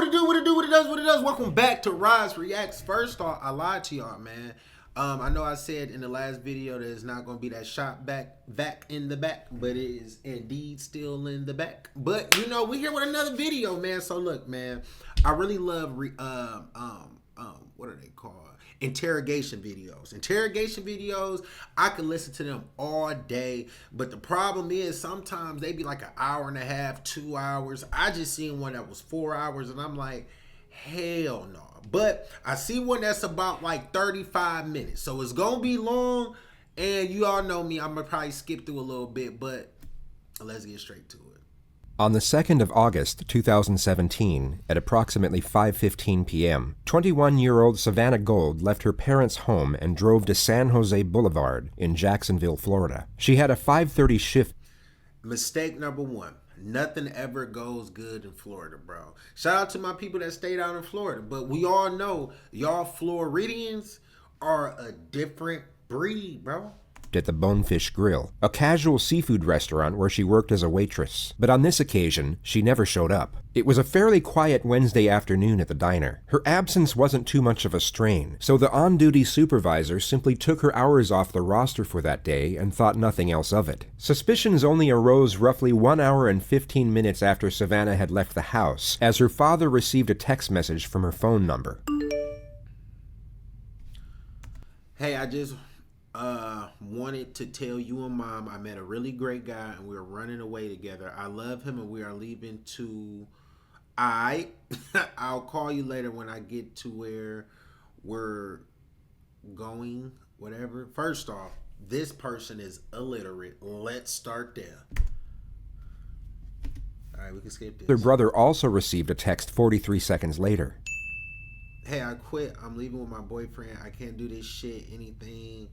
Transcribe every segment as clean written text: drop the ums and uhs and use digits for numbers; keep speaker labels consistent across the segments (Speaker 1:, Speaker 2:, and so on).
Speaker 1: What it do, what it do, what it does, what it does. Welcome back to Rise Reacts. First off, I lied to y'all, man. I know I said in the last video that it's not going to be that shot back in the back, but it is indeed still in the back. But, you know, we're here with another video, man. So, look, man, I really love, what are they called? Interrogation videos. Interrogation videos, I could listen to them all day, but the problem is sometimes they be like an hour and a half, 2 hours. I just seen one that was 4 hours, and I'm like, hell no. But I see one that's about like 35 minutes, so it's gonna be long, and you all know me, I'm gonna probably skip through a little bit, but let's get straight to it.
Speaker 2: On the 2nd of August, 2017, at approximately 5:15 p.m., 21-year-old Savannah Gold left her parents' home and drove to San Jose Boulevard in Jacksonville, Florida. She had a 5:30 shift.
Speaker 1: Mistake number one. Nothing ever goes good in Florida, bro. Shout out to my people that stayed out in Florida, but we all know y'all Floridians are a different breed, bro.
Speaker 2: At the Bonefish Grill, a casual seafood restaurant where she worked as a waitress. But on this occasion, she never showed up. It was a fairly quiet Wednesday afternoon at the diner. Her absence wasn't too much of a strain, so the on-duty supervisor simply took her hours off the roster for that day and thought nothing else of it. Suspicions only arose roughly 1 hour and 15 minutes after Savannah had left the house, as her father received a text message from her phone number.
Speaker 1: Hey, I just wanted to tell you and Mom I met a really great guy and we're running away together. I love him and we are leaving to I'll call you later when I get to where we're going, whatever. First off, this person is illiterate. Let's start there. All right, we can skip this.
Speaker 2: Her brother also received a text 43 seconds later.
Speaker 1: Hey, I quit. I'm leaving with my boyfriend. I can't do this shit, anything.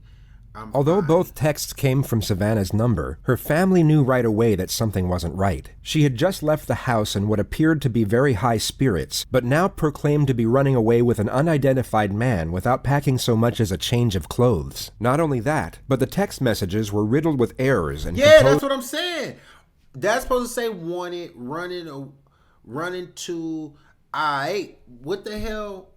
Speaker 2: Although both texts came from Savannah's number, her family knew right away that something wasn't right. She had just left the house in what appeared to be very high spirits, but now proclaimed to be running away with an unidentified man without packing so much as a change of clothes. Not only that, but the text messages were riddled with errors and
Speaker 1: that's what I'm saying. That's supposed to say wanted, running to I. What the hell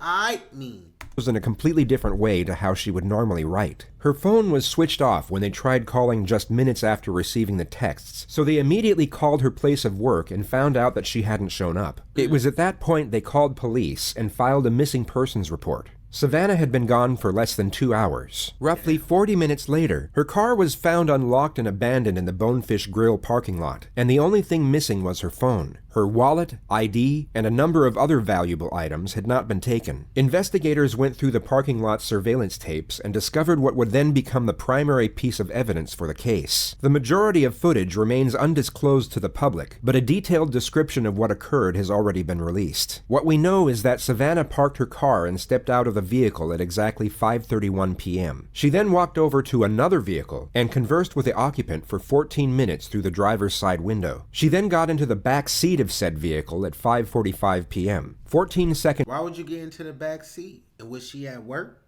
Speaker 1: I mean?
Speaker 2: Was in a completely different way to how she would normally write. Her phone was switched off when they tried calling just minutes after receiving the texts, so they immediately called her place of work and found out that she hadn't shown up. It was at that point they called police and filed a missing persons report. Savannah had been gone for less than 2 hours. Roughly 40 minutes later, her car was found unlocked and abandoned in the Bonefish Grill parking lot, and the only thing missing was her phone. Her wallet, ID, and a number of other valuable items had not been taken. Investigators went through the parking lot surveillance tapes and discovered what would then become the primary piece of evidence for the case. The majority of footage remains undisclosed to the public, but a detailed description of what occurred has already been released. What we know is that Savannah parked her car and stepped out of the vehicle at exactly 5:31 p.m. She then walked over to another vehicle and conversed with the occupant for 14 minutes through the driver's side window. She then got into the back seat of said vehicle at 5:45 p.m. 14 seconds.
Speaker 1: Why would you get into the back seat? And was she at work?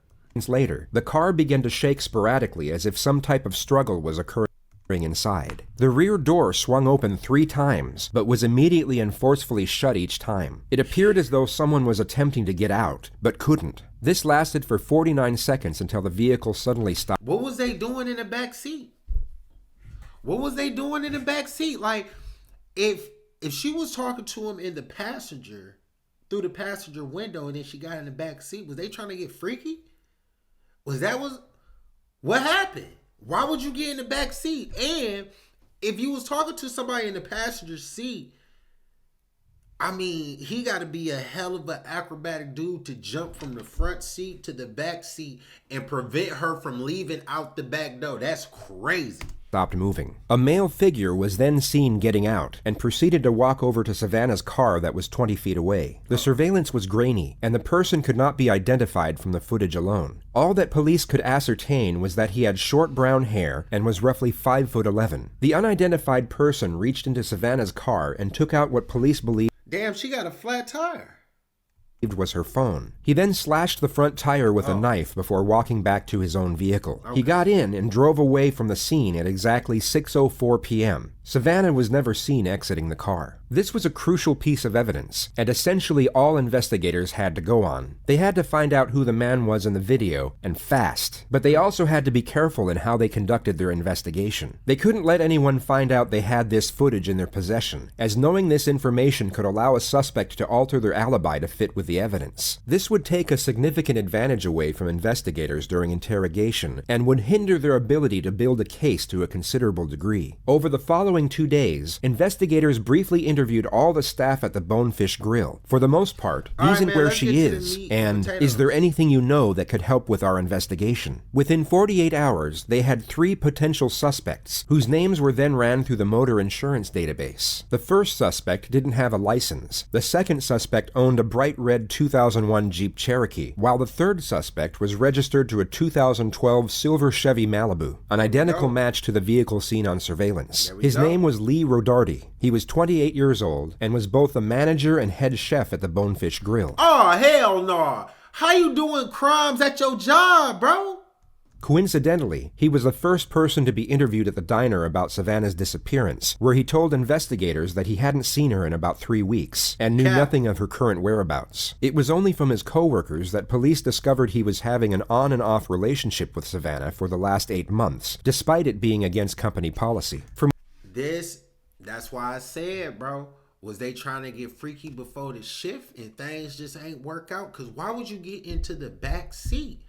Speaker 2: Later, the car began to shake sporadically as if some type of struggle was occurring inside. The rear door swung open 3 times, but was immediately and forcefully shut each time. It appeared as though someone was attempting to get out, but couldn't. This lasted for 49 seconds until the vehicle suddenly stopped.
Speaker 1: What was they doing in the back seat? What was they doing in the back seat? Like, if she was talking to him in the passenger, through the passenger window, and then she got in the back seat, was they trying to get freaky? What happened? Why would you get in the back seat? And if you was talking to somebody in the passenger seat, I mean, he got to be a hell of an acrobatic dude to jump from the front seat to the back seat and prevent her from leaving out the back door. That's crazy.
Speaker 2: Stopped moving. A male figure was then seen getting out and proceeded to walk over to Savannah's car that was 20 feet away. The surveillance was grainy, and the person could not be identified from the footage alone. All that police could ascertain was that he had short brown hair and was roughly 5'11". The unidentified person reached into Savannah's car and took out what police believed.
Speaker 1: Damn, she got a flat tire.
Speaker 2: was her phone. He then slashed the front tire with a knife before walking back to his own vehicle. He got in and drove away from the scene at exactly 6:04 p.m. Savannah was never seen exiting the car. This was a crucial piece of evidence, and essentially all investigators had to go on. They had to find out who the man was in the video, and fast. But they also had to be careful in how they conducted their investigation. They couldn't let anyone find out they had this footage in their possession, as knowing this information could allow a suspect to alter their alibi to fit with the evidence. This would take a significant advantage away from investigators during interrogation, and would hinder their ability to build a case to a considerable degree. Over the following 2 days, investigators briefly interviewed all the staff at the Bonefish Grill. For the most part, isn't where she is, and is there anything you know that could help with our investigation? Within 48 hours, they had 3 potential suspects, whose names were then ran through the motor insurance database. The first suspect didn't have a license. The second suspect owned a bright red 2001 Jeep Cherokee, while the third suspect was registered to a 2012 silver Chevy Malibu, an identical match to the vehicle seen on surveillance. His name was Lee Rodarte. He was 28 years old and was both the manager and head chef at the Bonefish Grill.
Speaker 1: Oh, hell no. How you doing crimes at your job, bro?
Speaker 2: Coincidentally, he was the first person to be interviewed at the diner about Savannah's disappearance, where he told investigators that he hadn't seen her in about 3 weeks, and knew nothing of her current whereabouts. It was only from his co-workers that police discovered he was having an on and off relationship with Savannah for the last 8 months, despite it being against company policy.
Speaker 1: That's why I said, bro, was they trying to get freaky before the shift and things just ain't work out? Because why would you get into the back seat?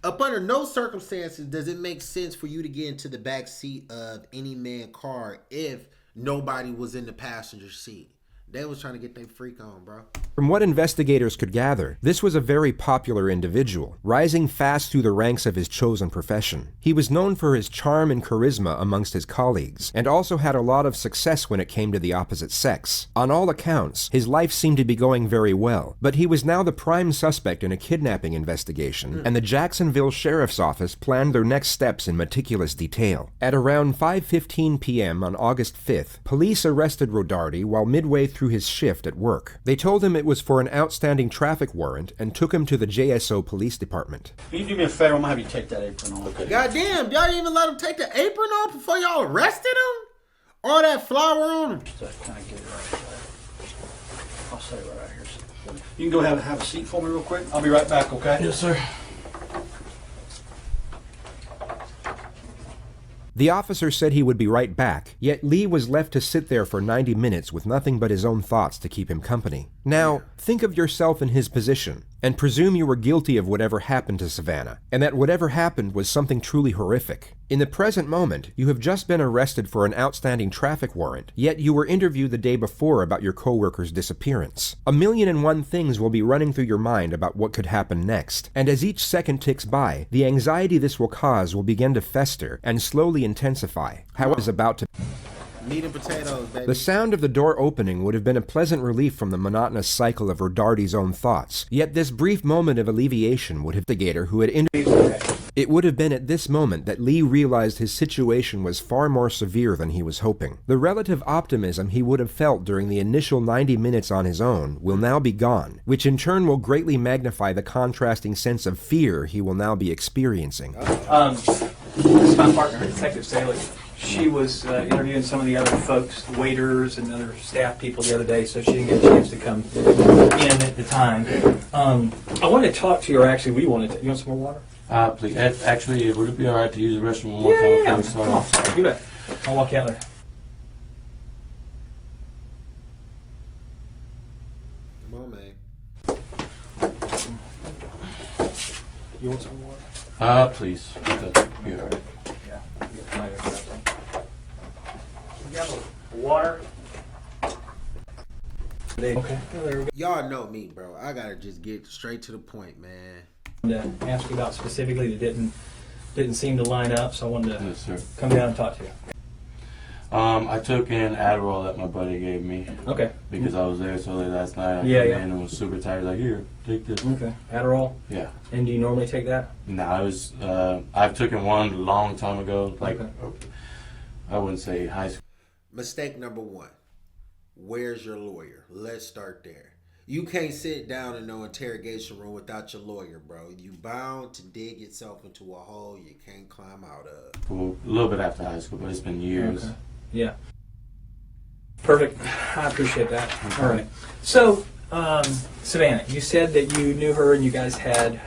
Speaker 1: Up under no circumstances does it make sense for you to get into the back seat of any man's car if nobody was in the passenger seat. They was trying to get their freak on, bro.
Speaker 2: From what investigators could gather, this was a very popular individual, rising fast through the ranks of his chosen profession. He was known for his charm and charisma amongst his colleagues, and also had a lot of success when it came to the opposite sex. On all accounts, his life seemed to be going very well, but he was now the prime suspect in a kidnapping investigation, and the Jacksonville Sheriff's Office planned their next steps in meticulous detail. At around 5:15 p.m. on August 5th, police arrested Rodarte while midway through his shift at work. They told him it was for an outstanding traffic warrant and took him to the JSO police department.
Speaker 3: Can you do me a favor? I'm gonna have you take that apron off. Okay.
Speaker 1: Goddamn, y'all didn't even let him take the apron off before y'all arrested him? All that flour on him?
Speaker 3: Just kind of get it right there. I'll stay right here. You can go have a seat for me real quick. I'll be right back, okay? Yes, sir.
Speaker 2: The officer said he would be right back, yet Lee was left to sit there for 90 minutes with nothing but his own thoughts to keep him company. Now, think of yourself in his position, and presume you were guilty of whatever happened to Savannah, and that whatever happened was something truly horrific. In the present moment, you have just been arrested for an outstanding traffic warrant, yet you were interviewed the day before about your co-worker's disappearance. 1,000,001 things will be running through your mind about what could happen next, and as each second ticks by, the anxiety this will cause will begin to fester and slowly intensify. How it is about to
Speaker 1: meat and potatoes, baby. The
Speaker 2: sound of the door opening would have been a pleasant relief from the monotonous cycle of Rodarte's own thoughts, yet this brief moment of alleviation would have the gator who had It would have been at this moment that Lee realized his situation was far more severe than he was hoping. The relative optimism he would have felt during the initial 90 minutes on his own will now be gone, which in turn will greatly magnify the contrasting sense of fear he will now be experiencing.
Speaker 4: This is my partner, Detective Staley. She was interviewing some of the other folks, waiters and other staff people the other day, so she didn't get a chance to come in at the time. I wanted to talk to you, or actually we wanted to. You want some more water?
Speaker 5: Please. Actually, would it be all right to use the restroom one more time?
Speaker 4: Yeah. Come on, sorry. You bet. I'll walk out there.
Speaker 1: Come on, man.
Speaker 4: You want some water?
Speaker 5: Please. Be all right.
Speaker 4: Water.
Speaker 1: Okay. Y'all know me, bro. I gotta just get straight to the point, man.
Speaker 4: To ask you about specifically that didn't seem to line up, so I wanted to
Speaker 5: Yes,
Speaker 4: come down and talk to you.
Speaker 5: I took an Adderall that my buddy gave me.
Speaker 4: Okay.
Speaker 5: Because I was there so late last night. I
Speaker 4: came
Speaker 5: in and was super tired. Like, here, take this.
Speaker 4: Okay. Adderall?
Speaker 5: Yeah.
Speaker 4: And do you normally take that?
Speaker 5: No, I've taken one a long time ago. Like,
Speaker 4: okay.
Speaker 5: I wouldn't say high school.
Speaker 1: Mistake number one. Where's your lawyer? Let's start there. You can't sit down in no interrogation room without your lawyer, bro. You bound to dig yourself into a hole you can't climb out of.
Speaker 5: Well, a little bit after high school, but it's been years.
Speaker 4: Okay. Yeah. Perfect. I appreciate that. All right. So, Savannah, you said that you knew her and you guys had,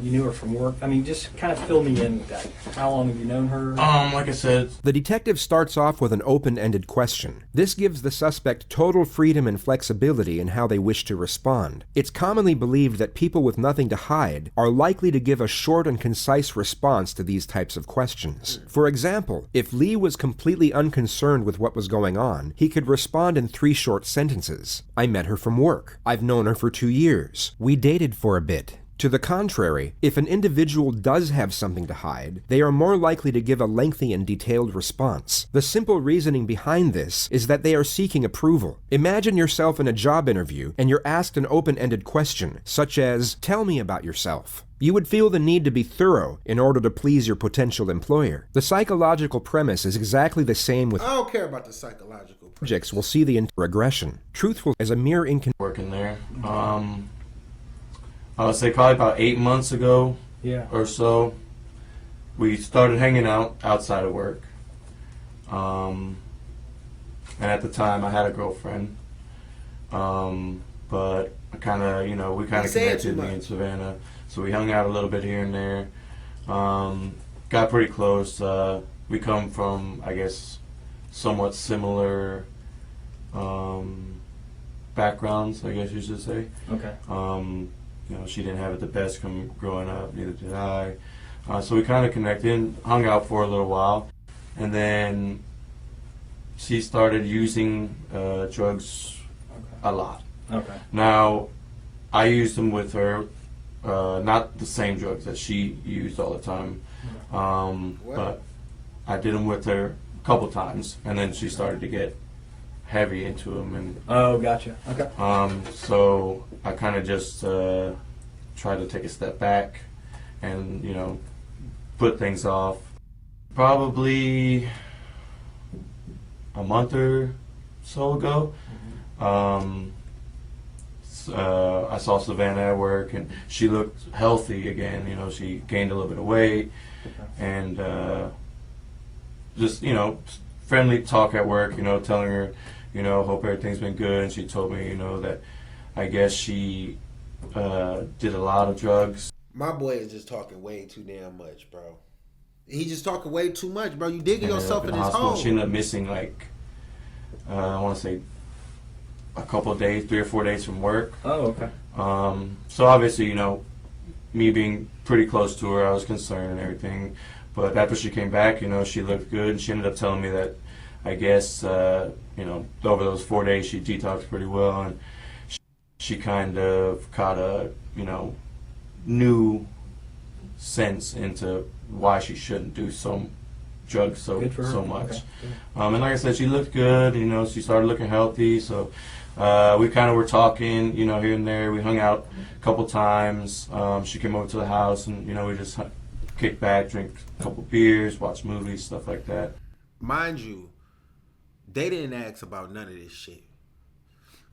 Speaker 4: you knew her from work. I mean, just kind of fill me in with that. How long have you known her?
Speaker 5: Like I said,
Speaker 2: The detective starts off with an open-ended question. This gives the suspect total freedom and flexibility in how they wish to respond. It's commonly believed that people with nothing to hide are likely to give a short and concise response to these types of questions. For example, if Lee was completely unconcerned with what was going on, he could respond in 3 short sentences. I met her from work. I've known her for 2 years. We dated for a bit. To the contrary, if an individual does have something to hide, they are more likely to give a lengthy and detailed response. The simple reasoning behind this is that they are seeking approval. Imagine yourself in a job interview and you're asked an open-ended question, such as, "Tell me about yourself." You would feel the need to be thorough in order to please your potential employer. The psychological premise is exactly the same with
Speaker 1: I don't care about the psychological.
Speaker 2: subjects will see the regression. Truthful as a mere
Speaker 5: working there. I would say probably about 8 months ago
Speaker 4: Yeah.
Speaker 5: or so, we started hanging out outside of work. And at the time, I had a girlfriend. But I kind of, we kind of connected, me and Savannah. So we hung out a little bit here and there. Got pretty close. We come from, I guess, somewhat similar backgrounds, I guess you should say.
Speaker 4: Okay.
Speaker 5: She didn't have it the best growing up, neither did I. So we kind of connected, hung out for a little while, and then she started using drugs a lot.
Speaker 4: Okay.
Speaker 5: Now, I used them with her, not the same drugs that she used all the time, but I did them with her a couple times, and then she started to get heavy into them, and
Speaker 4: Oh, gotcha. Okay.
Speaker 5: so I kind of just tried to take a step back and put things off. Probably a month or so ago, I saw Savannah at work, and she looked healthy again. She gained a little bit of weight, and just friendly talk at work. Telling her, hope everything's been good. And she told me, that I guess she did a lot of drugs.
Speaker 1: My boy is just talking way too damn much, bro. He just talking way too much, bro. You digging yourself in this hole.
Speaker 5: She ended up missing I want to say a couple of days, 3 or 4 days from work.
Speaker 4: Oh, okay.
Speaker 5: So obviously, me being pretty close to her, I was concerned and everything. But after she came back, she looked good. And she ended up telling me that, I guess, over those 4 days, she detoxed pretty well. And she kind of caught a, new sense into why she shouldn't do drugs so much.
Speaker 4: Okay.
Speaker 5: And like I said, she looked good. She started looking healthy. So we kind of were talking, here and there. We hung out a couple times. She came over to the house, and we just kick back, drink a couple beers, watch movies, stuff like that.
Speaker 1: Mind you, they didn't ask about none of this shit.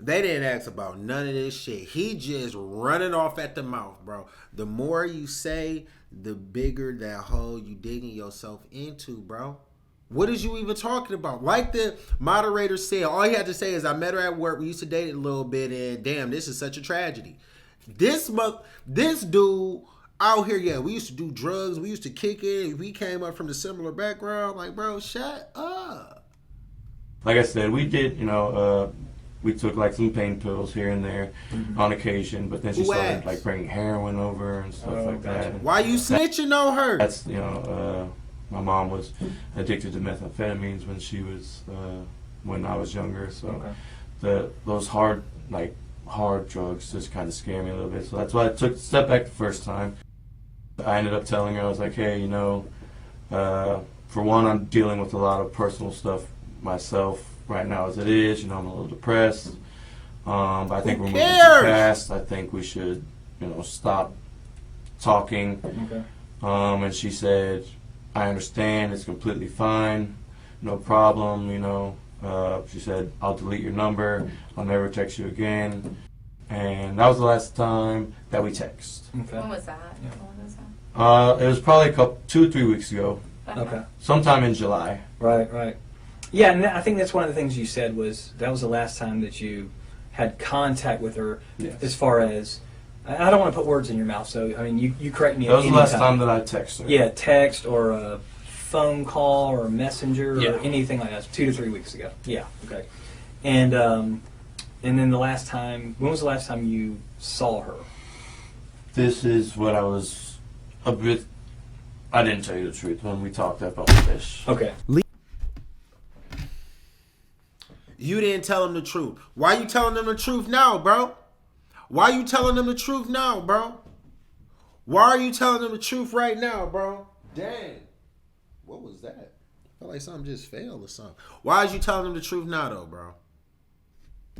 Speaker 1: They didn't ask about none of this shit. He just running off at the mouth, bro. The more you say, the bigger that hole you digging yourself into, bro. What is you even talking about? Like the moderator said, all he had to say is, I met her at work. We used to date a little bit, and damn, this is such a tragedy. This dude out here, yeah, we used to do drugs. We used to kick it. We came up from a similar background. Like, bro, shut up.
Speaker 5: Like I said, we did, we took some pain pills here and there on occasion, but then she started bringing heroin over and stuff like that.
Speaker 1: Why you snitching on her?
Speaker 5: That's my mom was addicted to methamphetamines when she was when I was younger, so those hard drugs just kind of scare me a little bit. So that's why I took a step back the first time. I ended up telling her, I was like, hey, for one, I'm dealing with a lot of personal stuff myself right now as it is. I'm a little depressed. But I think we're moving too fast. I think we should, stop talking.
Speaker 4: Okay.
Speaker 5: And she said, I understand. It's completely fine. No problem. She said, I'll delete your number. I'll never text you again. and that was the last time that we text.
Speaker 4: Okay.
Speaker 6: When was that? When was that?
Speaker 5: It was probably 2 or 3 weeks ago,
Speaker 4: Okay.
Speaker 5: sometime in July.
Speaker 4: Right. Yeah, and I think that's one of the things you said was that was the last time that you had contact with her.
Speaker 5: Yes.
Speaker 4: As far as, I don't want to put words in your mouth, so I mean, you correct me.
Speaker 5: That was the last
Speaker 4: anytime.
Speaker 5: time that I texted her.
Speaker 4: Yeah, text or a phone call or a messenger
Speaker 5: Yeah.
Speaker 4: or anything like that. 2 to 3 weeks ago. Yeah. Okay. And then the last time, when was the last time you saw her?
Speaker 5: This is what I was a bit. I didn't tell you the truth when we talked about this.
Speaker 4: Okay.
Speaker 1: You didn't tell him the truth. Why you telling them the truth now, bro? Why you telling them the truth now, bro? Why are you telling them the truth right now, bro? Dang. What was that? I felt like something just failed or something. Why is you telling them the truth now, though, bro?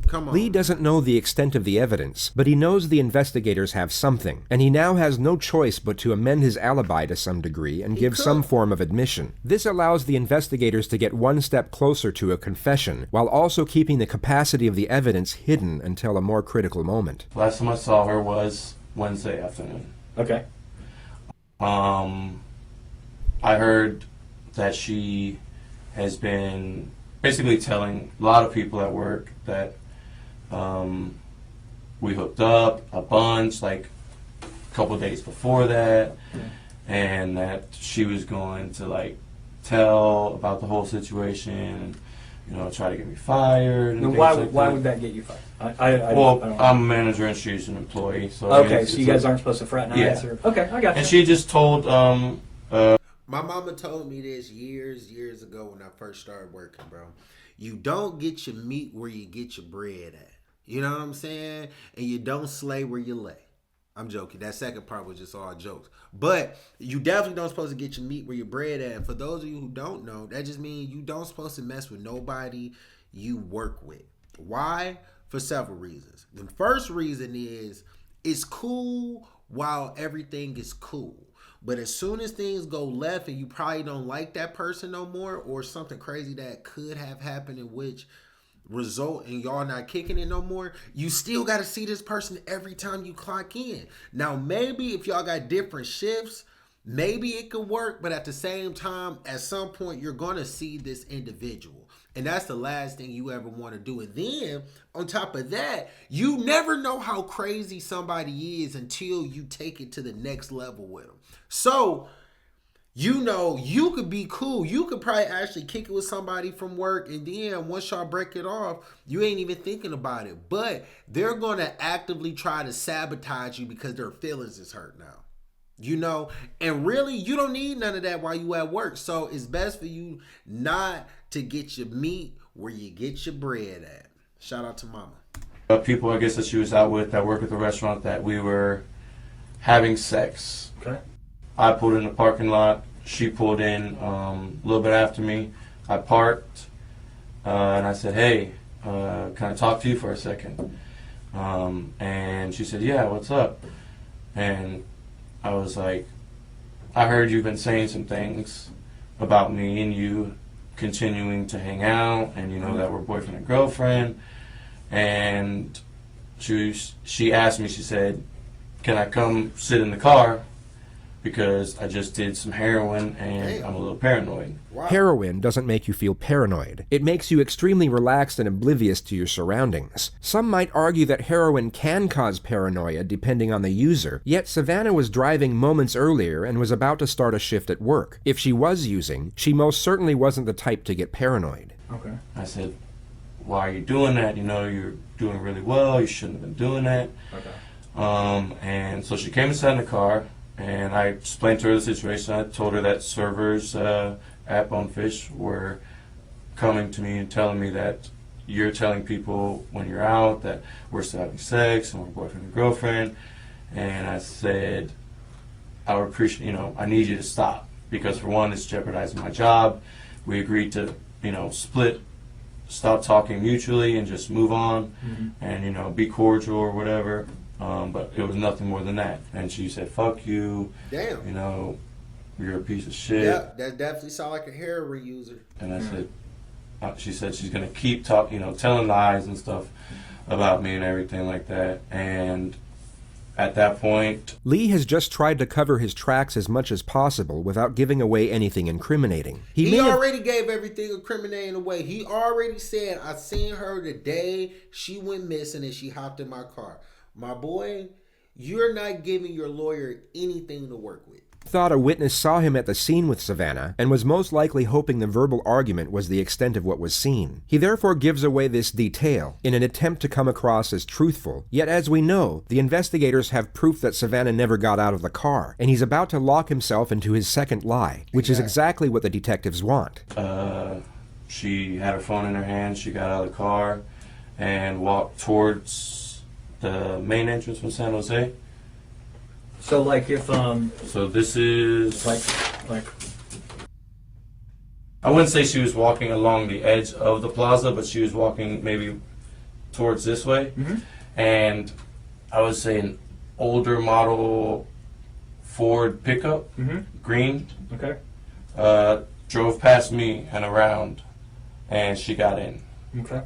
Speaker 1: Come on.
Speaker 2: Lee doesn't know the extent of the evidence, but he knows the investigators have something, and he now has no choice but to amend his alibi to some degree and give some form of admission. This allows the investigators to get one step closer to a confession, while also keeping the capacity of the evidence hidden until a more critical moment.
Speaker 5: Last time I saw her was Wednesday afternoon.
Speaker 4: Okay.
Speaker 5: I heard that she has been basically telling a lot of people at work that we hooked up a bunch, like a couple of days before that, and that she was going to like tell about the whole situation and, you know, try to get me fired. And
Speaker 4: Now,
Speaker 5: things
Speaker 4: why
Speaker 5: like
Speaker 4: would that get you fired? I
Speaker 5: Well,
Speaker 4: don't know.
Speaker 5: I'm a manager and she's an employee. So
Speaker 4: Okay,
Speaker 5: it's
Speaker 4: so you guys aren't supposed to fraternize?
Speaker 5: Yeah.
Speaker 4: Or, okay, I got you.
Speaker 5: And she just told
Speaker 1: My mama told me this years ago when I first started working, bro. You don't get your meat where you get your bread at. You know what I'm saying? And you don't slay where you lay. I'm joking. That second part was just all jokes. But you definitely don't supposed to get your meat where your bread at. And for those of you who don't know, that just means you don't supposed to mess with nobody you work with. Why? For several reasons. The first reason is it's cool while everything is cool. But as soon as things go left and you probably don't like that person no more, or something crazy that could have happened in which result in y'all not kicking it no more, you still got to see this person every time you clock in. Now, maybe if y'all got different shifts, maybe it could work, but at the same time, at some point, you're going to see this individual. And that's the last thing you ever want to do. And then, on top of that, you never know how crazy somebody is until you take it to the next level with them. So, you know, you could be cool. You could probably actually kick it with somebody from work, and then once y'all break it off, you ain't even thinking about it. But they're going to actively try to sabotage you because their feelings is hurt now. You know, and really, you don't need none of that while you at work. So it's best for you not to get your meat where you get your bread at. Shout out to mama.
Speaker 5: people, I guess, that she was out with that work at the restaurant that we were having sex.
Speaker 4: Okay.
Speaker 5: I pulled in the parking lot. She pulled in a little bit after me. I parked, and I said, "Hey, can I talk to you for a second?" And she said, "Yeah, what's up?" And I was like, "I heard you've been saying some things about me and you continuing to hang out, and you know that we're boyfriend and girlfriend." And she asked me, she said, "Can I come sit in the car? Because I just did some heroin and I'm a little paranoid."
Speaker 1: Wow.
Speaker 2: Heroin doesn't make you feel paranoid. It makes you extremely relaxed and oblivious to your surroundings. Some might argue that heroin can cause paranoia depending on the user, yet Savannah was driving moments earlier and was about to start a shift at work. If she was using, she most certainly wasn't the type to get paranoid.
Speaker 4: Okay.
Speaker 5: I said, "Why are you doing that? You know, you're doing really well. You shouldn't have been doing that."
Speaker 4: Okay.
Speaker 5: And so she came inside in the car, and I explained to her the situation. I told her that servers at Bonefish were coming to me and telling me that you're telling people when you're out that we're still having sex and we're boyfriend and girlfriend. And I said, I would appreciate, you know, I need you to stop, because for one, it's jeopardizing my job. We agreed to, you know, split, stop talking mutually and just move on, and, you know, be cordial or whatever. But it was nothing more than that. And she said, "Fuck you.
Speaker 1: Damn.
Speaker 5: You know, you're a piece of shit."
Speaker 1: Yeah, that definitely sound like a heroin user.
Speaker 5: And I said, she said she's going to keep telling lies and stuff about me and everything like that. And at that point,
Speaker 2: Lee has just tried to cover his tracks as much as possible without giving away anything incriminating.
Speaker 1: He already gave everything incriminating away. He already said, I seen her the day she went missing and she hopped in my car. My boy, you're not giving your lawyer anything to work with.
Speaker 2: Thought a witness saw him at the scene with Savannah and was most likely hoping the verbal argument was the extent of what was seen. He therefore gives away this detail in an attempt to come across as truthful. Yet as we know, the investigators have proof that Savannah never got out of the car, and he's about to lock himself into his second lie, which is exactly what the detectives want.
Speaker 5: She had her phone in her hand, she got out of the car and walked towards the main entrance from San Jose.
Speaker 4: So like if
Speaker 5: So this is
Speaker 4: like
Speaker 5: I wouldn't say she was walking along the edge of the plaza, but she was walking maybe towards this way. And I would say an older model Ford pickup, green, drove past me and around, and she got in.
Speaker 4: Okay.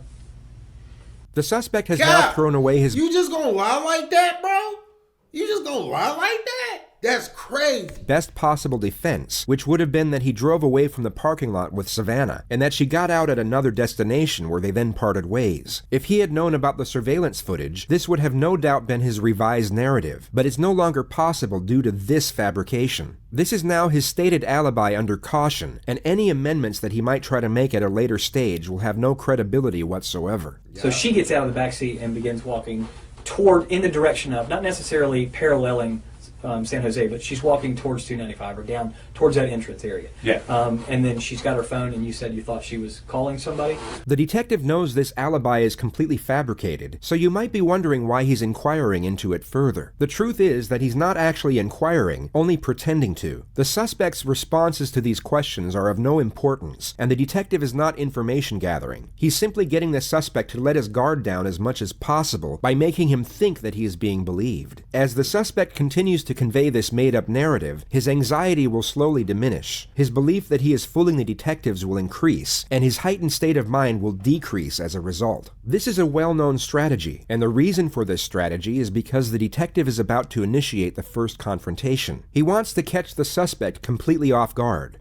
Speaker 2: The suspect has now thrown away his...
Speaker 1: You just gonna lie like that, bro? You just gonna lie like that? That's crazy.
Speaker 2: Best possible defense, which would have been that he drove away from the parking lot with Savannah, and that she got out at another destination where they then parted ways. If he had known about the surveillance footage, this would have no doubt been his revised narrative, but it's no longer possible due to this fabrication. This is now his stated alibi under caution, and any amendments that he might try to make at a later stage will have no credibility whatsoever.
Speaker 4: So she gets out of the backseat and begins walking in the direction of, not necessarily paralleling San Jose, but she's walking towards 295 or down towards that entrance area.
Speaker 5: Yeah.
Speaker 4: And then she's got her phone, and you said you thought she was calling somebody?
Speaker 2: The detective knows this alibi is completely fabricated, so you might be wondering why he's inquiring into it further. The truth is that he's not actually inquiring, only pretending to. The suspect's responses to these questions are of no importance, and the detective is not information gathering. He's simply getting the suspect to let his guard down as much as possible by making him think that he is being believed. As the suspect continues to convey this made-up narrative, his anxiety will slowly diminish, his belief that he is fooling the detectives will increase, and his heightened state of mind will decrease as a result. This is a well-known strategy, and the reason for this strategy is because the detective is about to initiate the first confrontation. He wants to catch the suspect completely off guard.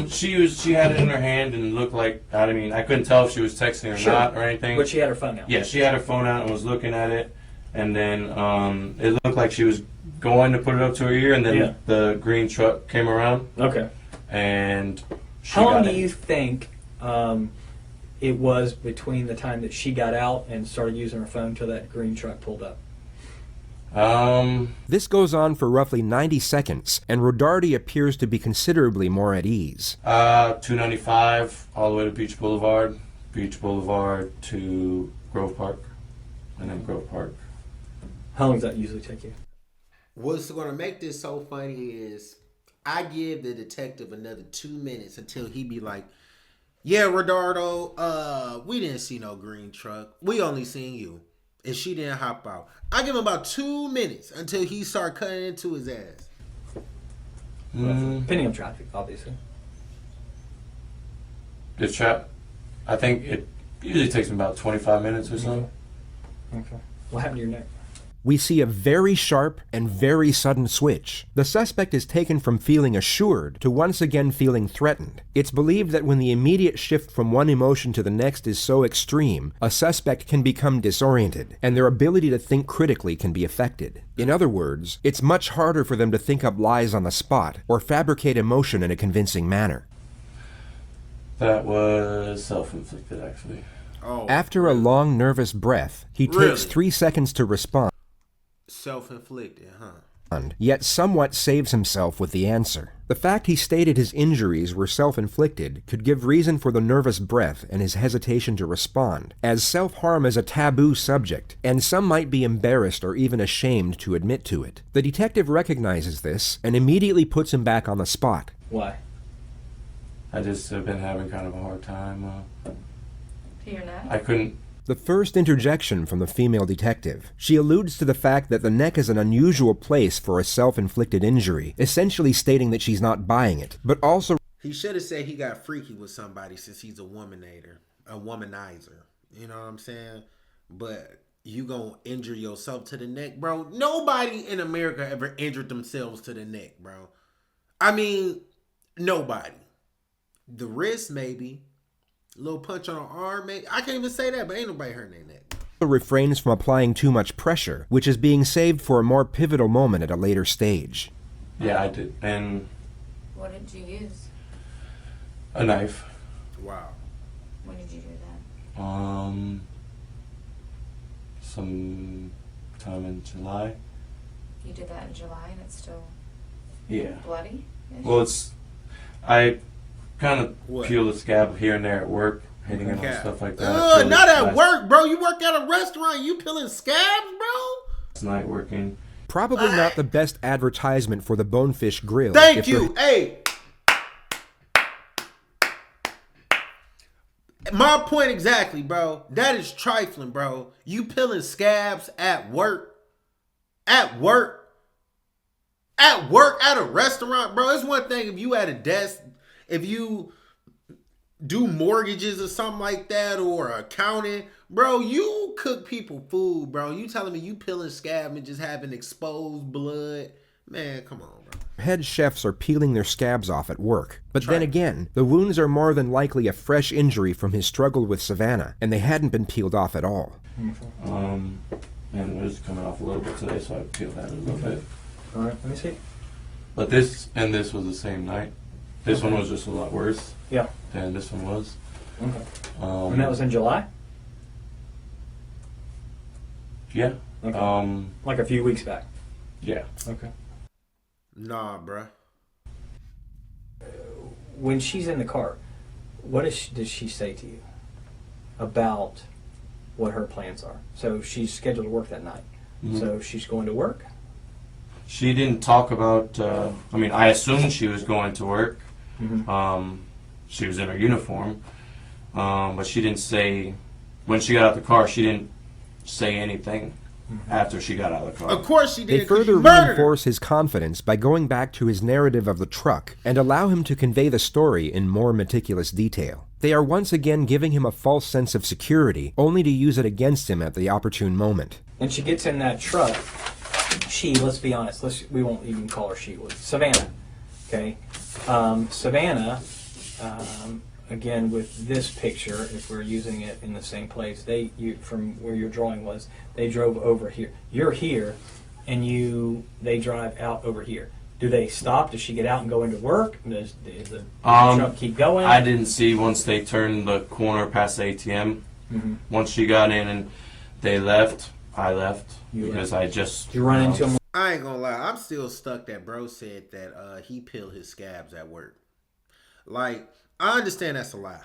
Speaker 5: She had it in her hand and looked like, I mean, I couldn't tell if she was texting or not or anything.
Speaker 4: But she had her phone out.
Speaker 5: Yeah, she had her phone out and was looking at it, and then it looked like she was going to put it up to her ear, and then the green truck came around.
Speaker 4: Okay.
Speaker 5: And
Speaker 4: how long do you think it was between the time that she got out and started using her phone till that green truck pulled up?
Speaker 2: This goes on for roughly 90 seconds, and Rodarte appears to be considerably more at ease.
Speaker 5: 295 all the way to Beach Boulevard to Grove Park, and then Grove Park.
Speaker 4: How long does that usually take you?
Speaker 1: What's going to make this so funny is I give the detective another 2 minutes until he be like, yeah, Rodarte, we didn't see no green truck. We only seen you. And she didn't hop out. I give him about 2 minutes until he start cutting into his ass.
Speaker 4: Depending on traffic, obviously.
Speaker 5: I think it usually takes him about 25 minutes or so.
Speaker 4: Okay. What happened to your neck?
Speaker 2: We see a very sharp and very sudden switch. The suspect is taken from feeling assured to once again feeling threatened. It's believed that when the immediate shift from one emotion to the next is so extreme, a suspect can become disoriented, and their ability to think critically can be affected. In other words, it's much harder for them to think up lies on the spot or fabricate emotion in a convincing manner.
Speaker 5: That was self-inflicted, actually.
Speaker 1: Oh,
Speaker 2: After a long, nervous breath, he takes 3 seconds to respond.
Speaker 1: Self-inflicted,
Speaker 2: Yet somewhat saves himself with the answer. The fact he stated his injuries were self-inflicted could give reason for the nervous breath and his hesitation to respond, as self-harm is a taboo subject, and some might be embarrassed or even ashamed to admit to it. The detective recognizes this and immediately puts him back on the spot.
Speaker 4: Why?
Speaker 5: I just have been having kind of a hard time.
Speaker 6: To your neck?
Speaker 5: I couldn't.
Speaker 2: The first interjection from the female detective. She alludes to the fact that the neck is an unusual place for a self-inflicted injury, essentially stating that she's not buying it, but also...
Speaker 1: He should have said he got freaky with somebody since he's a womanizer. You know what I'm saying? But you gonna injure yourself to the neck, bro. Nobody in America ever injured themselves to the neck, bro. I mean, nobody. The wrist, maybe. A little punch on the arm, maybe. I can't even say that, but ain't nobody hurting their neck.
Speaker 2: Refrains from applying too much pressure, which is being saved for a more pivotal moment at a later stage.
Speaker 5: Yeah, I did. And
Speaker 6: What did you use?
Speaker 5: a knife.
Speaker 1: Wow.
Speaker 6: When did you do that?
Speaker 5: Some time in July.
Speaker 6: You did that in July and it's still
Speaker 5: Yeah.
Speaker 6: bloody?
Speaker 5: Well, I kind of
Speaker 1: What?
Speaker 5: peel the scab here and there at work, hitting it on
Speaker 1: Okay.
Speaker 5: stuff like that. Peeled
Speaker 1: Not
Speaker 5: it
Speaker 1: at
Speaker 5: last-
Speaker 1: work, bro. You work at a restaurant. You peeling scabs, bro?
Speaker 5: Last night working.
Speaker 2: Probably not the best advertisement for the Bonefish Grill.
Speaker 1: Thank
Speaker 2: if
Speaker 1: you. Hey. My point exactly, bro. That is trifling, bro. You peeling scabs at work. At work. At work, at a restaurant, bro. It's one thing if you at a desk, if you do mortgages or something like that, or accounting, bro, you cook people food, bro. You telling me you peeling scab and just having exposed blood? Man, come on, bro.
Speaker 2: Head chefs are peeling their scabs off at work. But then again, the wounds are more than likely a fresh injury from his struggle with Savannah, and they hadn't been peeled off at all.
Speaker 5: And it was coming off a little bit today, so I peeled that a little bit.
Speaker 4: All right, let me see.
Speaker 5: But this and this was the same night. This one was just a lot worse
Speaker 4: Yeah.
Speaker 5: than this one was.
Speaker 4: Okay. And that was in July?
Speaker 5: Yeah.
Speaker 4: Okay. Like a few weeks back.
Speaker 5: Yeah.
Speaker 4: Okay.
Speaker 1: Nah, bruh.
Speaker 4: When she's in the car, what does she say to you about what her plans are? So she's scheduled to work that night.
Speaker 5: Mhm.
Speaker 4: So she's going to work?
Speaker 5: She didn't talk about. I mean, I assumed she was going to work.
Speaker 4: Mm-hmm.
Speaker 5: She was in her uniform, but she didn't say. When she got out the car, she didn't say anything after she got out of the car.
Speaker 1: Of course she did.
Speaker 2: They further reinforce his confidence by going back to his narrative of the truck and allow him to convey the story in more meticulous detail. They are once again giving him a false sense of security, only to use it against him at the opportune moment.
Speaker 4: And she gets in that truck. Let's be honest, we won't even call her she. Savannah, okay? Savannah, again, with this picture, if we're using it in the same place, from where your drawing was, they drove over here. You're here, and they drive out over here. Do they stop? Does she get out and go into work? Does the truck keep going?
Speaker 5: I didn't see once they turned the corner past the ATM.
Speaker 4: Mm-hmm.
Speaker 5: Once she got in and they left, I left
Speaker 4: You
Speaker 5: because
Speaker 4: left.
Speaker 5: I just.
Speaker 4: Do you run into them?
Speaker 1: I ain't gonna lie, I'm still stuck that bro said that he peeled his scabs at work. Like, I understand that's a lie.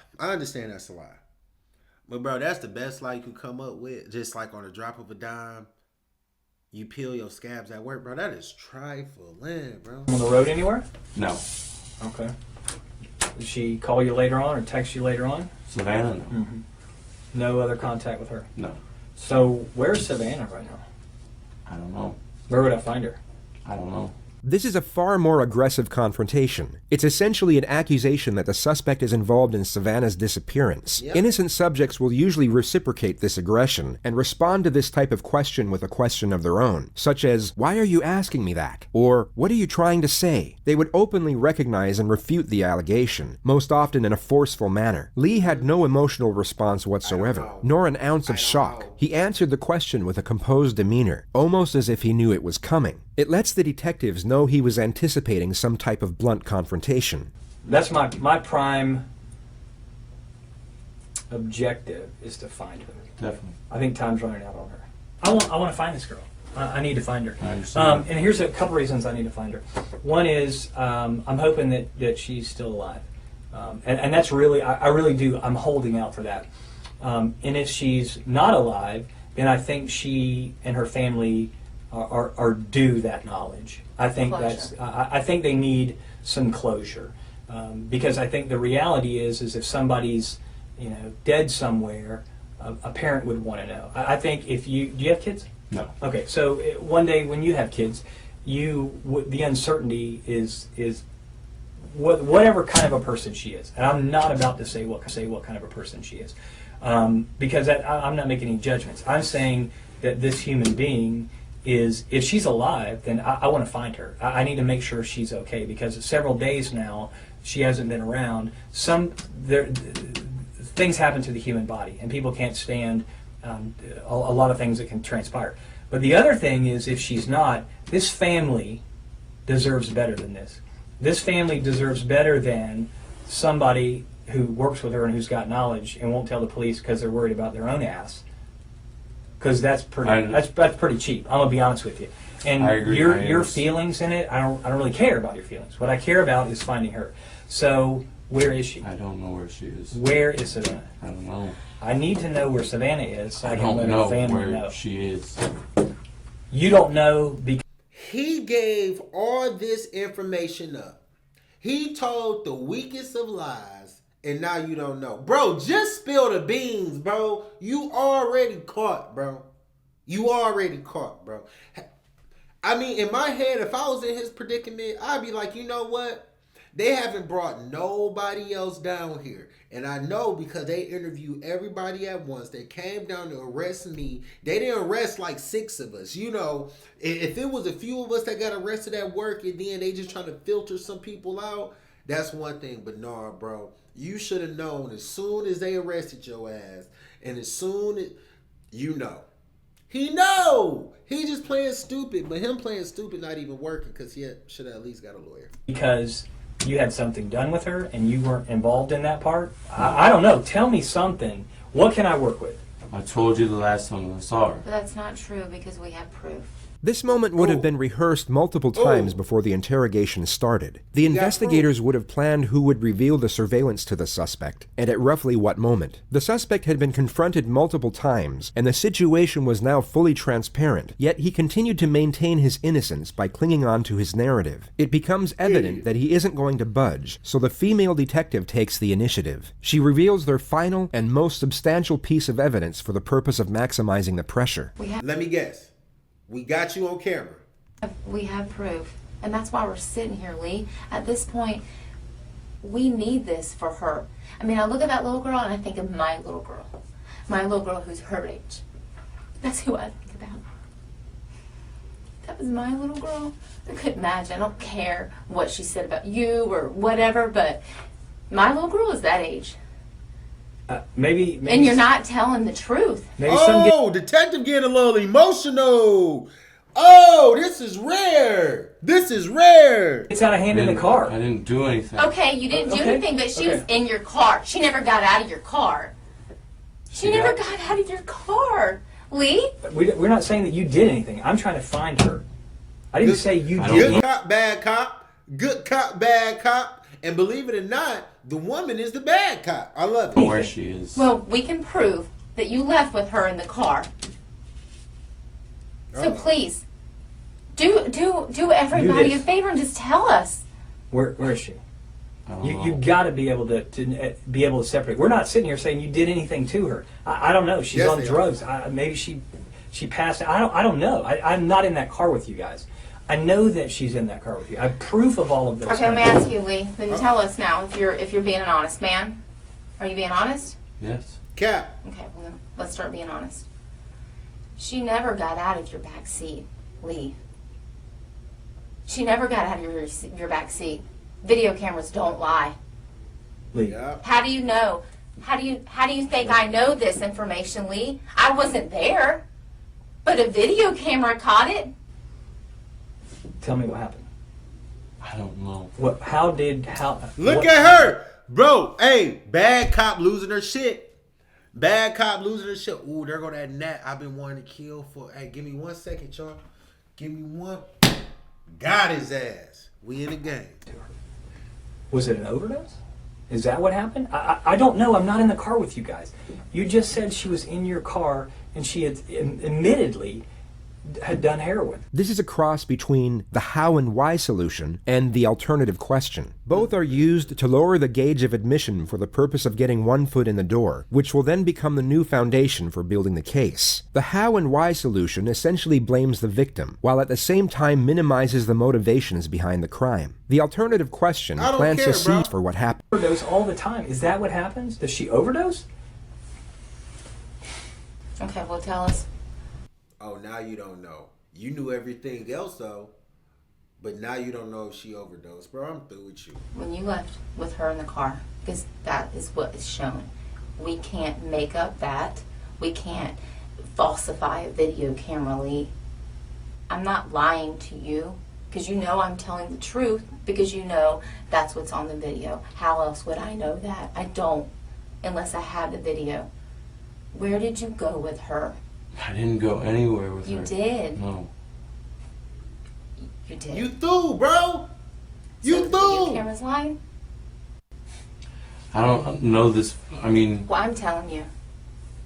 Speaker 1: But bro, that's the best lie you could come up with. Just like on the drop of a dime, you peel your scabs at work, bro. That is trifling, bro.
Speaker 4: On the road anywhere?
Speaker 5: No.
Speaker 4: Okay. Did she call you later on or text you later on?
Speaker 5: Savannah, no.
Speaker 4: Mm-hmm. No other contact with her?
Speaker 5: No.
Speaker 4: So where's Savannah right now?
Speaker 5: I don't know.
Speaker 4: Where would I find her?
Speaker 5: I don't know.
Speaker 2: This is a far more aggressive confrontation. It's essentially an accusation that the suspect is involved in Savannah's disappearance.
Speaker 1: Yep.
Speaker 2: Innocent subjects will usually reciprocate this aggression and respond to this type of question with a question of their own, such as, "Why are you asking me that?" Or, "What are you trying to say?" They would openly recognize and refute the allegation, most often in a forceful manner. Lee had no emotional response whatsoever, nor an ounce of shock. He answered the question with a composed demeanor, almost as if he knew it was coming. It lets the detectives know he was anticipating some type of blunt confrontation.
Speaker 4: That's my prime objective is to find her.
Speaker 5: Definitely.
Speaker 4: I think time's running out on her. I want to find this girl. I need to find her.
Speaker 5: I understand.
Speaker 4: And here's a couple reasons I need to find her. One is I'm hoping that she's still alive. And that's really, I really do, I'm holding out for that. And if she's not alive, then I think she and her family are due that knowledge. I think I think they need some closure, because I think the reality is if somebody's dead somewhere, a parent would want to know. I think do you have kids?
Speaker 5: No.
Speaker 4: Okay, so one day when you have kids, the uncertainty is whatever kind of a person she is, and I'm not about to say what kind of a person she is, because I'm not making any judgments. I'm saying that this human being is, if she's alive, then I want to find her. I need to make sure she's okay, because several days now she hasn't been around. Things happen to the human body, and people can't stand a lot of things that can transpire. But the other thing is, if she's not, this family deserves better than this. This family deserves better than somebody who works with her and who's got knowledge and won't tell the police because they're worried about their own ass. Because that's pretty cheap. I'm gonna be honest with you. And
Speaker 5: I agree.
Speaker 4: your feelings in it, I don't really care about your feelings. What I care about is finding her. So where is she?
Speaker 5: I don't know where she is.
Speaker 4: Where is Savannah?
Speaker 5: I don't know.
Speaker 4: I need to know where Savannah is so I can
Speaker 5: don't
Speaker 4: let
Speaker 5: know
Speaker 4: her family
Speaker 5: where
Speaker 4: know.
Speaker 5: she is.
Speaker 4: You don't know because
Speaker 1: He gave all this information up. He told the weakest of lies, and now you don't know. Bro, just spill the beans, bro. You already caught, bro. You already caught, bro. I mean, in my head, if I was in his predicament, I'd be like, you know what? They haven't brought nobody else down here. And I know because they interviewed everybody at once. They came down to arrest me. They didn't arrest like 6 of us. You know, if it was a few of us that got arrested at work and then they just trying to filter some people out, that's one thing. But nah, bro, you should have known as soon as they arrested your ass, and as soon as you know. He know. He just playing stupid, but him playing stupid not even working because he should have at least got a lawyer.
Speaker 4: because you had something done with her and you weren't involved in that part. I don't know. Tell me something. What can I work with?
Speaker 5: I told you the last time I saw her.
Speaker 6: But that's not true because we have proof.
Speaker 2: This moment would have been rehearsed multiple times before the interrogation started. The investigators would have planned who would reveal the surveillance to the suspect, and at roughly what moment. The suspect had been confronted multiple times, and the situation was now fully transparent, yet he continued to maintain his innocence by clinging on to his narrative. It becomes evident that he isn't going to budge, so the female detective takes the initiative. She reveals their final and most substantial piece of evidence for the purpose of maximizing the pressure.
Speaker 1: Let me guess. We got you on camera.
Speaker 6: We have proof. And that's why we're sitting here, Lee. At this point, we need this for her. I mean, I look at that little girl and I think of my little girl. My little girl who's her age. That's who I think about. That was my little girl. I couldn't imagine. I don't care what she said about you or whatever, but my little girl is that age.
Speaker 4: Maybe
Speaker 6: And you're not telling the truth.
Speaker 4: Maybe
Speaker 1: Detective getting a little emotional. Oh, this is rare. This is rare.
Speaker 4: it's out of hand in the car.
Speaker 5: I didn't do anything.
Speaker 6: Okay, you didn't do
Speaker 4: Okay,
Speaker 6: anything, but she was
Speaker 4: okay.
Speaker 6: in your car. She never got out of your car. She never got out of your car. Lee?
Speaker 4: We're not saying that you did anything. I'm trying to find her. I didn't say you did
Speaker 1: Good
Speaker 4: anything.
Speaker 1: cop, bad cop. Good cop, bad cop. And believe it or not, the woman is the bad cop. I love it.
Speaker 5: Where she is.
Speaker 6: Well, we can prove that you left with her in the car. So please, do everybody a favor and just tell us.
Speaker 4: Where is she?
Speaker 5: I don't
Speaker 4: You
Speaker 5: know.
Speaker 4: got to be able to be able to separate. We're not sitting here saying you did anything to her. I don't know. She's
Speaker 1: Yes,
Speaker 4: on
Speaker 1: they
Speaker 4: drugs. Maybe she passed. I don't know. I'm not in that car with you guys. I know that she's in that car with you. I have proof of all of this.
Speaker 6: Okay, let me ask you, Lee. Then tell us now if you're being an honest man. Are you being honest?
Speaker 5: Yes.
Speaker 1: Cap.
Speaker 6: Okay, well then, let's start being honest. She never got out of your back seat, Lee. She never got out of your back seat. Video cameras don't lie.
Speaker 4: Lee.
Speaker 1: Yeah.
Speaker 6: How do you know? How do you think I know this information, Lee? I wasn't there, but a video camera caught it.
Speaker 4: Tell me what happened.
Speaker 5: I don't know.
Speaker 4: What?
Speaker 1: Look at her. Bro, hey, bad cop losing her shit. Bad cop losing her shit. Ooh, there go that gnat I've been wanting to kill for. Hey, give me 1 second, y'all. Give me one. Got his ass. We in the game.
Speaker 4: Was it an overdose? Is that what happened? I don't know. I'm not in the car with you guys. You just said she was in your car and she had admittedly had done heroin.
Speaker 2: This is a cross between the how and why solution and the alternative question. Both are used to lower the gauge of admission for the purpose of getting one foot in the door, which will then become the new foundation for building the case. The how and why solution essentially blames the victim, while at the same time minimizes the motivations behind the crime. The alternative question plants a seed for what happened.
Speaker 4: Overdose all the time. Is that what happens? Does she overdose?
Speaker 6: Okay, well tell us.
Speaker 1: Oh, now you don't know. You knew everything else though, but now you don't know if she overdosed. Bro, I'm through with you.
Speaker 6: When you left with her in the car, because that is what is shown. We can't make up that. We can't falsify a video camera, Lee. I'm not lying to you, because you know I'm telling the truth, because you know that's what's on the video. How else would I know that? I don't, unless I have the video. Where did you go with her?
Speaker 5: I didn't go anywhere with her.
Speaker 6: You did.
Speaker 5: No.
Speaker 6: You did.
Speaker 1: You threw, bro. You
Speaker 6: So the video
Speaker 1: threw.
Speaker 6: camera's lying?
Speaker 5: I don't know this. I mean,
Speaker 6: Well, I'm telling you.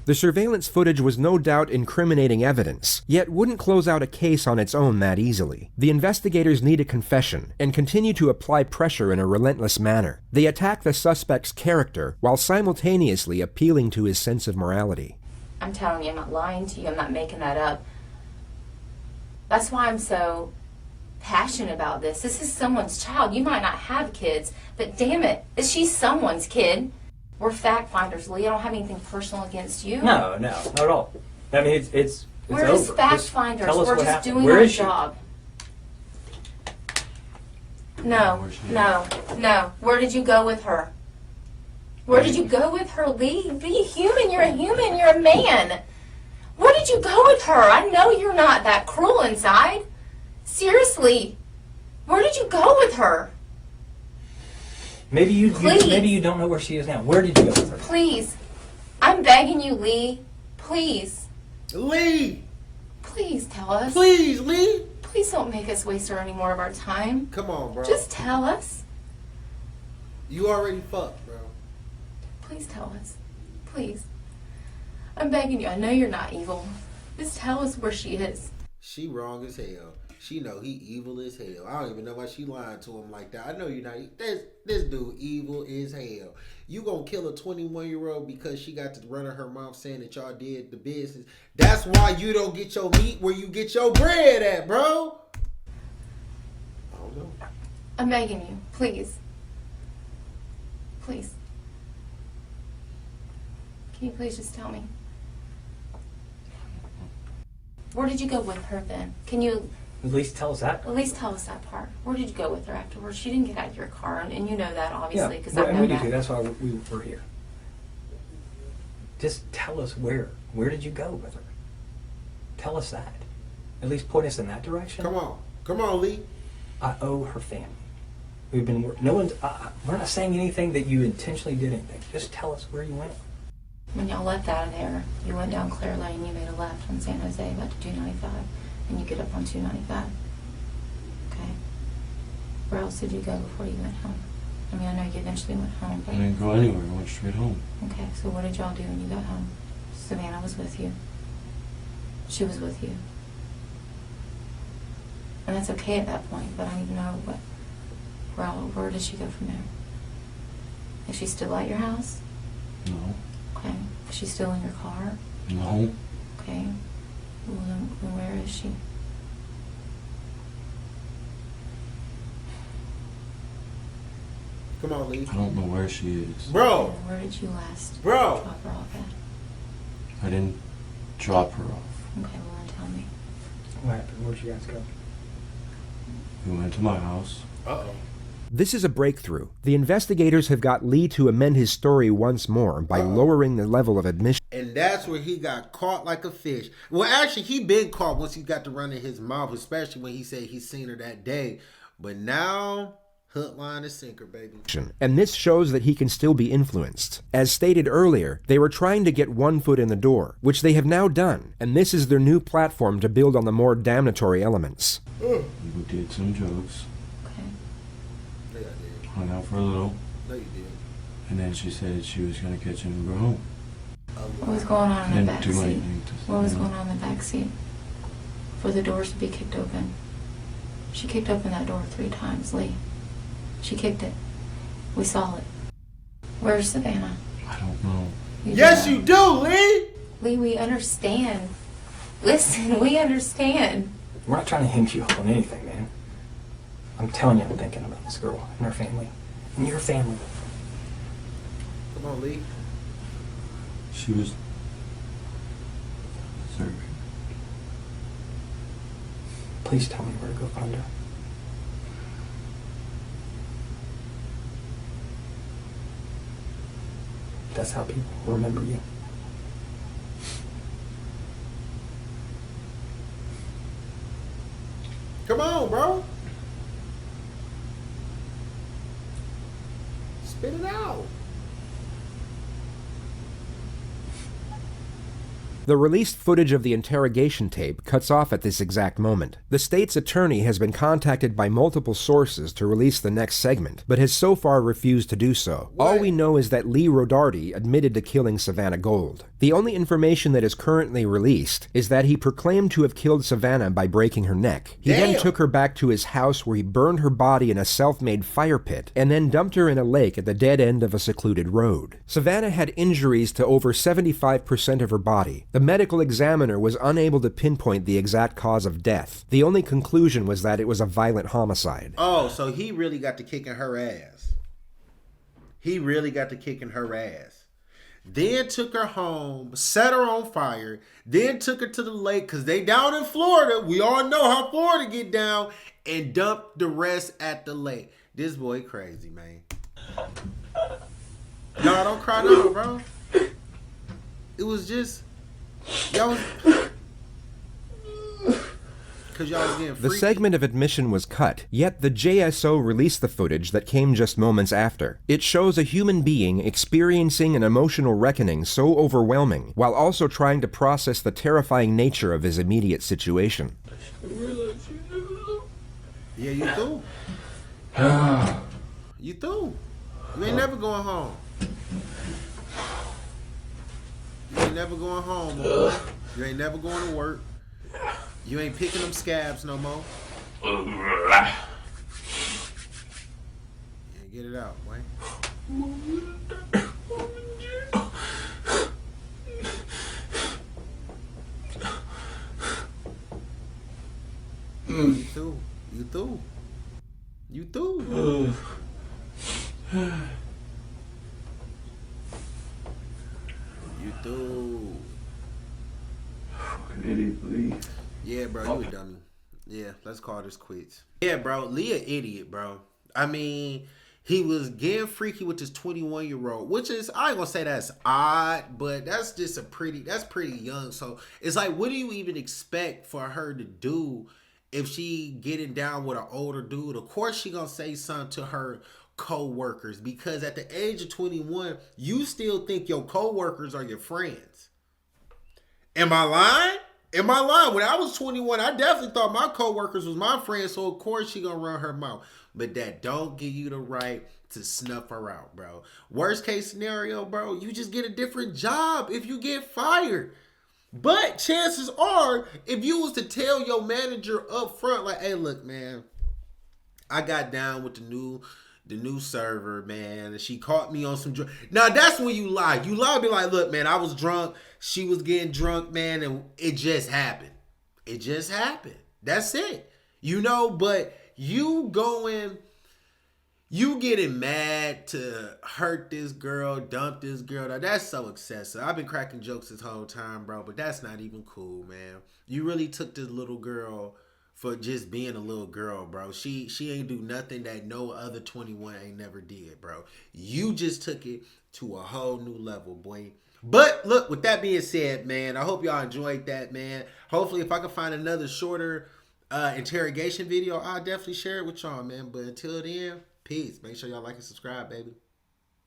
Speaker 2: The surveillance footage was no doubt incriminating evidence, yet wouldn't close out a case on its own that easily. The investigators need a confession and continue to apply pressure in a relentless manner. They attack the suspect's character while simultaneously appealing to his sense of morality.
Speaker 6: I'm telling you, I'm not lying to you. I'm not making that up. That's why I'm so passionate about this. This is someone's child. You might not have kids, but damn it, she's someone's kid. We're fact finders, Lee. I don't have anything personal against you.
Speaker 4: No, not at all. I mean, it's
Speaker 6: We're
Speaker 4: over.
Speaker 6: just fact
Speaker 4: Just
Speaker 6: finders.
Speaker 4: tell us
Speaker 6: We're
Speaker 4: what
Speaker 6: just
Speaker 4: happened.
Speaker 6: doing
Speaker 4: Where
Speaker 6: our
Speaker 4: is she?
Speaker 6: job. No,
Speaker 5: Where's she?
Speaker 6: no. Where did you go with her? Where did you go with her, Lee? Be a human. You're a human. You're a man. Where did you go with her? I know you're not that cruel inside. Seriously. Where did you go with her?
Speaker 4: Maybe
Speaker 6: Please.
Speaker 4: maybe you don't know where she is now. Where did you go with her?
Speaker 6: Please. I'm begging you, Lee. Please.
Speaker 1: Lee,
Speaker 6: Please tell us.
Speaker 1: please, Lee.
Speaker 6: Please don't make us waste any more of our time.
Speaker 1: Come on, bro.
Speaker 6: Just tell us.
Speaker 1: You already fucked, bro.
Speaker 6: Please tell us. Please. I'm begging you. I know you're not evil. Just tell us where she is.
Speaker 1: She wrong as hell. She know he evil as hell. I don't even know why she lying to him like that. I know you're not. This dude evil as hell. You gonna kill a 21-year-old because she got to run her mouth saying that y'all did the business. That's why you don't get your meat where you get your bread at, bro. I don't know.
Speaker 6: I'm begging you. Please. Please. Can you please just tell me? Where did you go with her then? Can you
Speaker 4: At least tell us that.
Speaker 6: at least tell us that part? Where did you go with her afterwards? She didn't get out of your car, and you know that obviously because I
Speaker 4: and
Speaker 6: know
Speaker 4: we do
Speaker 6: that.
Speaker 4: too. That's why we're here. Just tell us where. Where did you go with her? Tell us that. At least point us in that direction.
Speaker 1: Come on, Lee.
Speaker 4: I owe her family. We've been. No one's. We're not saying anything that you intentionally did anything. Just tell us where you went.
Speaker 6: When y'all left out of there, you went down Clare Lane, you made a left on San Jose about to 295, and you get up on 295. Okay. Where else did you go before you went home? I mean, I know you eventually went home,
Speaker 5: I
Speaker 6: but
Speaker 5: didn't go anywhere. I went straight home.
Speaker 6: okay, so what did y'all do when you got home? Savannah was with you. She was with you. And that's okay at that point, but I need to know where did she go from there? Is she still at your house?
Speaker 5: No.
Speaker 6: Okay. Is she still in your car?
Speaker 5: No.
Speaker 6: Okay. Well, then where is she?
Speaker 1: Come on, Lee.
Speaker 5: I don't know where she is.
Speaker 1: Bro.
Speaker 6: Where did you last
Speaker 1: Bro.
Speaker 6: drop her off at?
Speaker 5: I didn't drop her off.
Speaker 6: Okay, well then tell me.
Speaker 4: What happened? Where'd you guys go?
Speaker 5: We went to my house.
Speaker 1: Uh-oh.
Speaker 2: This is a breakthrough. The investigators have got Lee to amend his story once more by lowering the level of admission.
Speaker 1: And that's where he got caught like a fish. Well, actually, he been caught once he got to run in his mouth, especially when he said he seen her that day. But now, hook, line, and sinker, baby.
Speaker 2: And this shows that he can still be influenced. As stated earlier, they were trying to get one foot in the door, which they have now done, and this is their new platform to build on the more damnatory elements.
Speaker 5: We did some drugs.
Speaker 6: Okay.
Speaker 1: Yeah, I did.
Speaker 5: Hung out for a little.
Speaker 1: No, you did.
Speaker 5: And then she said she was going to catch him and go home.
Speaker 6: What was going on in the
Speaker 5: Didn't
Speaker 6: back
Speaker 5: do
Speaker 6: seat?
Speaker 5: anything to
Speaker 6: What was
Speaker 5: you know.
Speaker 6: going on in the back seat? For the doors to be kicked open. She kicked open that door 3 times, Lee. She kicked it. We saw it. Where's Savannah?
Speaker 5: I don't know.
Speaker 1: Yes, you do, Lee.
Speaker 6: Lee, we understand. Listen, we understand.
Speaker 4: We're not trying to hinge you up on anything, man. I'm telling you, I'm thinking about this girl and her family. And your family.
Speaker 1: Come on, Lee.
Speaker 5: She was serving.
Speaker 4: Please tell me where to go find her. That's how people remember you.
Speaker 1: Come on, bro. Spit it out.
Speaker 2: The released footage of the interrogation tape cuts off at this exact moment. The state's attorney has been contacted by multiple sources to release the next segment, but has so far refused to do so.
Speaker 1: What?
Speaker 2: All we know is that Lee Rodarte admitted to killing Savannah Gold. The only information that is currently released is that he proclaimed to have killed Savannah by breaking her neck. He then
Speaker 1: Damn.
Speaker 2: took her back to his house where he burned her body in a self-made fire pit, and then dumped her in a lake at the dead end of a secluded road. Savannah had injuries to over 75% of her body. The medical examiner was unable to pinpoint the exact cause of death. The only conclusion was that it was a violent homicide.
Speaker 1: Oh, so he really got to kicking her ass. He really got to kicking her ass. Then took her home, set her on fire, then took her to the lake, because they down in Florida. We all know how Florida get down, and dumped the rest at the lake. This boy crazy, man. No, don't cry now, bro. It was just... Y'all was... Because y'all was getting
Speaker 2: The
Speaker 1: freaky.
Speaker 2: segment of admission was cut, yet the JSO released the footage that came just moments after. It shows a human being experiencing an emotional reckoning so overwhelming, while also trying to process the terrifying nature of his immediate situation.
Speaker 1: Yeah, you through. You through. You ain't never going home. You ain't never going home, boy. You ain't never going to work. You ain't picking them scabs no more. Yeah, get it out, boy. You through. You through. You through. You through.
Speaker 5: Fucking idiot, Lee.
Speaker 1: Yeah, bro, you a dummy. Yeah, let's call this quits. Yeah, bro, Lee an idiot, bro. I mean, he was getting freaky with this 21-year-old, which is, I ain't gonna say that's odd, but that's just that's pretty young. So it's like, what do you even expect for her to do if she getting down with an older dude? Of course she gonna say something to her co-workers, because at the age of 21, you still think your co-workers are your friends. Am I lying? Am I lying? When I was 21, I definitely thought my co-workers was my friends, so of course she gonna run her mouth. But that don't give you the right to snuff her out, bro. Worst case scenario, bro, you just get a different job if you get fired. But chances are, if you was to tell your manager up front, like, hey, look, man, I got down with the new server, man, and she caught me on some drunk. Now that's when you lie. You lie, be like, look, man, I was drunk. She was getting drunk, man, and it just happened. It just happened. That's it. You know, but you getting mad to hurt this girl, dump this girl. Now that's so excessive. I've been cracking jokes this whole time, bro, but that's not even cool, man. You really took this little girl for just being a little girl, bro. She ain't do nothing that no other 21 ain't never did, bro. You just took it to a whole new level, boy. But look, with that being said, man, I hope y'all enjoyed that, man. Hopefully, if I can find another shorter interrogation video, I'll definitely share it with y'all, man. But until then, peace. Make sure y'all like and subscribe, baby.